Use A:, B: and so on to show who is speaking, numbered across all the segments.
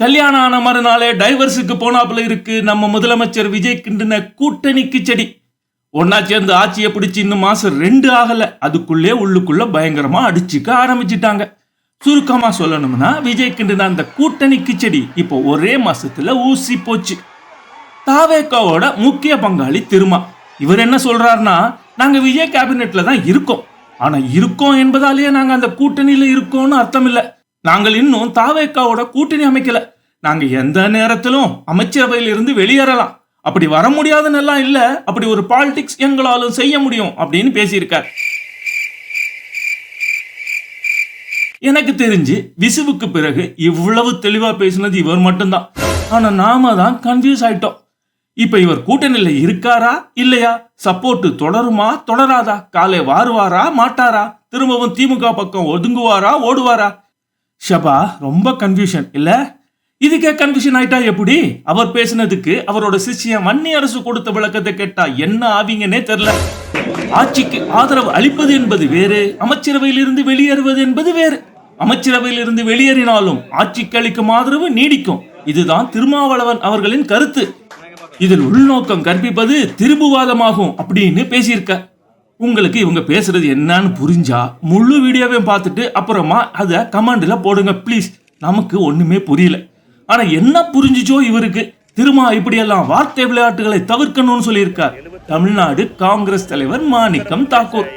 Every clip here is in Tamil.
A: கல்யாணம் ஆன மறுநாளே டைவர்ஸுக்கு போனாப்புல இருக்கு நம்ம முதலமைச்சர் விஜய் கிண்டின கூட்டணிக்கு செடி. ஒன்னா சேர்ந்து ஆட்சியை பிடிச்சி இன்னும் மாசம் 2 ஆகல, அதுக்குள்ளே உள்ளுக்குள்ள பயங்கரமா அடிச்சுக்க ஆரம்பிச்சிட்டாங்க. சுருக்கமா சொல்லணும்னா விஜய் கிண்டின அந்த கூட்டணிக்கு செடி இப்போ ஒரே மாசத்துல ஊசி போச்சு. தாவேக்காவோட முக்கிய பங்காளி திருமா. இவர் என்ன சொல்றாருன்னா, நாங்க விஜய் கேபினெட்ல தான் இருக்கோம், ஆனா இருக்கோம் என்பதாலேயே நாங்க அந்த கூட்டணியில இருக்கோம்னு அர்த்தம் இல்ல. நாங்கள் இன்னும் தாவேக்காவோட கூட்டணி அமைக்கல. நாங்க எந்த நேரத்திலும் அமைச்சரவையில் இருந்து வெளியேறலாம். அப்படி வர முடியாதுன்னு எல்லாம் இல்ல, அப்படி ஒரு பாலிடிக்ஸ் எங்களாலும் செய்ய முடியும் அப்படின்னு பேசியிருக்கார். எனக்கு தெரிஞ்சு விசுவுக்கு பிறகு இவ்வளவு தெளிவா பேசினது இவர் மட்டும்தான். ஆனா நாம தான் கன்ஃபியூஸ் ஆயிட்டோம். இப்ப இவர் கூட்டணியில இருக்காரா இல்லையா, சப்போர்ட் தொடருமா தொடராதா, காலை வாருவாரா மாட்டாரா, திரும்பவும் திமுக பக்கம் ஒதுங்குவாரா ஓடுவாரா? ஷபா, ரொம்ப கன்ஃபியூஷன் இல்ல? இதுக்கே கன்ஃபியூஷன் ஆயிட்டா எப்படி? அவர் பேசினதுக்கு அவரோட சிஷ்யன் வன்னி அரசு கொடுத்த விளக்கத்தை கேட்டா என்ன ஆவீங்கன்னே தெரியல. ஆட்சிக்கு ஆதரவு அளிப்பது என்பது வேறு, அமைச்சரவையில் இருந்து வெளியேறுவது என்பது வேறு. அமைச்சரவையில் இருந்து வெளியேறினாலும் ஆட்சிக்கு அளிக்கும் ஆதரவு நீடிக்கும். இதுதான் திருமாவளவன் அவர்களின் கருத்து. இதில் உள்நோக்கம் கற்பிப்பது திரும்புவாதமாகும் அப்படின்னு பேசியிருக்க. உங்களுக்கு இவங்க பேசுறது என்னன்னு புரிஞ்சா முழு வீடியோவையும் பார்த்துட்டு அப்புறமா அதை கமெண்ட்ல போடுங்க ப்ளீஸ். நமக்கு ஒண்ணுமே புரியல. ஆனா என்ன புரிஞ்சுச்சோ இவருக்கு, திருமா இப்படியெல்லாம் வார்த்தை விளையாட்டுகளை தவிர்க்கணும்னு சொல்லியிருக்கார் தமிழ்நாடு காங்கிரஸ் தலைவர் மாணிக்கம் தாக்கூர்.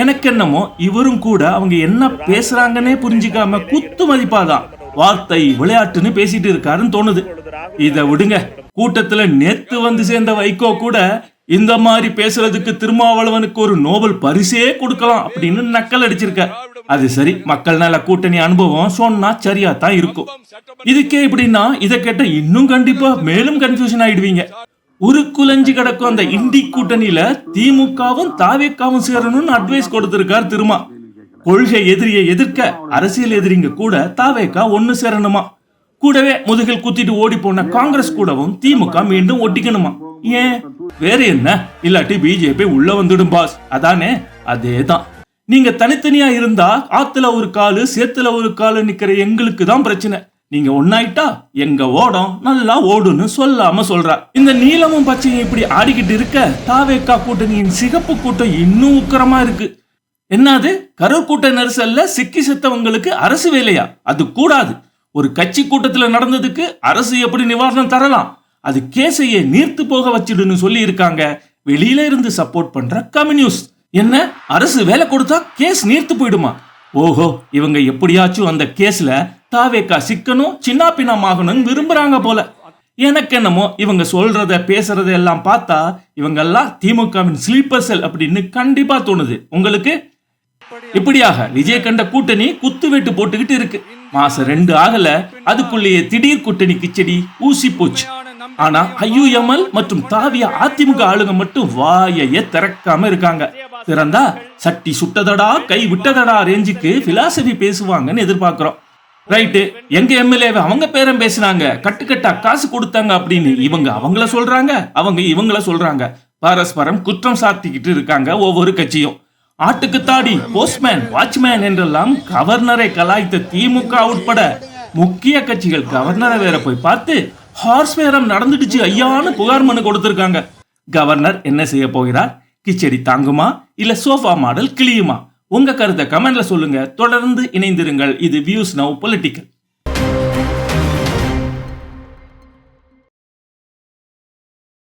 A: எனக்கு என்னமோ இவரும் கூட அவங்க என்ன பேசுறாங்கன்னே புரிஞ்சிக்காம குத்து மதிப்பாதான் வார்த்தை விளையாட்டுன்னு பேசிட்டு இருக்காருன்னு தோணுது. இத விடுங்க. கூட்டத்துல நேத்து வந்து சேர்ந்த வைகோ கூட இந்த மாதிரி பேசுறதுக்கு திருமாவளவனுக்கு ஒரு நோபல் பரிசே கொடுக்கலாம் அப்படின்னு நக்கல் அடிச்சிருக்க. அது சரி, மக்கள் நல கூட்டணி அனுபவம் சொன்னா சரியா தான் இருக்கும். இதுக்கே இப்படின்னா இதை கேட்ட இன்னும் கண்டிப்பா மேலும் கன்ஃபியூஷன் ஆயிடுவீங்க. ஒரு குலஞ்சி கிடக்கும் அந்த இந்தி கூட்டணியில திமுகவும் தாவேக்காவும் சேரணும்னு அட்வைஸ் கொடுத்திருக்கார் திருமா. கொள்கை எதிரியை எதிர்க்க அரசியல் எதிரிங்க கூட தாவேக்கா ஒன்னு சேரணுமா. கூடவே முதுகில் குத்திட்டு ஓடி போன காங்கிரஸ் கூடவும் திமுக மீண்டும் ஒட்டிக்கணுமா. ஏன் வேற என்ன? இல்லாட்டி பிஜேபி உள்ள வந்துடும் பாஸ். அதானே? அதேதான். நீங்க தனித்தனியா இருந்தா ஆத்துல ஒரு காலு சேத்துல ஒரு காலு நிக்கிற எங்களுக்கு தான் பிரச்சனை. நீங்க ஒன்னாயிட்டா எங்க ஓடம் நல்லா ஓடுன்னு சொல்லாம சொல்றா. இந்த நீலமும் பச்சையும் இப்படி ஆடிக்கிட்டு இருக்க தாவேக்கா கூட்டணியின் சிகப்பு கூட்டம் இன்னும் உக்கரமா இருக்கு. என்னது, கரூர் கூட்ட நெரிசல்ல சிக்கி செத்தவங்களுக்கு அரசு வேலையா? அது கூடாது. ஒரு கட்சி கூட்டத்துல நடந்ததுக்கு அரசு எப்படி நிவாரணம் தரலாம்? அது கேஸையே நீர்த்து போக வச்சிடுன்னு சொல்லி இருக்காங்க வெளியில இருந்து சப்போர்ட் பண்ற கம்யூனிஸ்ட். என்ன, அரசு வேலை கொடுத்தா கேஸ் நீர்த்து போயிடுமா? ஓஹோ, இவங்க எப்படியாச்சும் அந்த கேஸ்ல தாவேக்கா சிக்கனும் சின்ன பின்னமாகணும்னு விரும்புறாங்க போல. எனக்கு என்னமோ இவங்க சொல்றத பேசுறத எல்லாம் பார்த்தா இவங்கெல்லாம் திமுகவின் ஸ்லீப்பர் செல் அப்படின்னு கண்டிப்பா தோணுது. உங்களுக்கு? இப்படியாக விஜய் கண்ட கூட்டணி குத்து வெட்டு போட்டுக்கிட்டு இருக்கு. மாசம் 2 ஆகல, அதுக்குள்ளேயே திடீர் கூட்டணிக்கு செடி ஊசி போச்சு. ஆனா ஐயுஎம்எல் மற்றும் தாவிய அதிமுக ஆளுங்க மட்டும் வாயையே திறக்காம இருக்காங்க. திறந்தா சட்டி சுட்டதடா கை விட்டதடா ரேஞ்சுக்கு பிலாசபி பேசுவாங்கன்னு எதிர்பார்க்கிறோம். ரைட்டு, எங்க எம்எல்ஏவை அவங்க பேரம் பேசினாங்க, கட்டுக்கட்டா காசு கொடுத்தாங்க அப்படின்னு இவங்க அவங்கள சொல்றாங்க, அவங்க இவங்கள சொல்றாங்க. பரஸ்பரம் குற்றம் சாத்திக்கிட்டு இருக்காங்க ஒவ்வொரு கட்சியும். ஆட்டுக்கு தாடி, போஸ்ட்மேன், வாட்ச்மேன் என்றெல்லாம் கவர்னரை கலாய்த்த திமுக உட்பட முக்கிய கட்சிகள் கவர்னரை வேற போய் பார்த்து ஹார்ஸ் பேரம் நடந்துடுச்சு ஐயான்னு புகார் மனு கொடுத்திருக்காங்க. கவர்னர் என்ன செய்ய போகிறார்? கிச்சடி தாங்குமா இல்ல சோஃபா மாடல் கிளியுமா? உங்க கருத்தை கமெண்ட்ல சொல்லுங்க. தொடர்ந்து இணைந்திருங்கள். இது வியூஸ் நவ் பொலிட்டிக்கல்.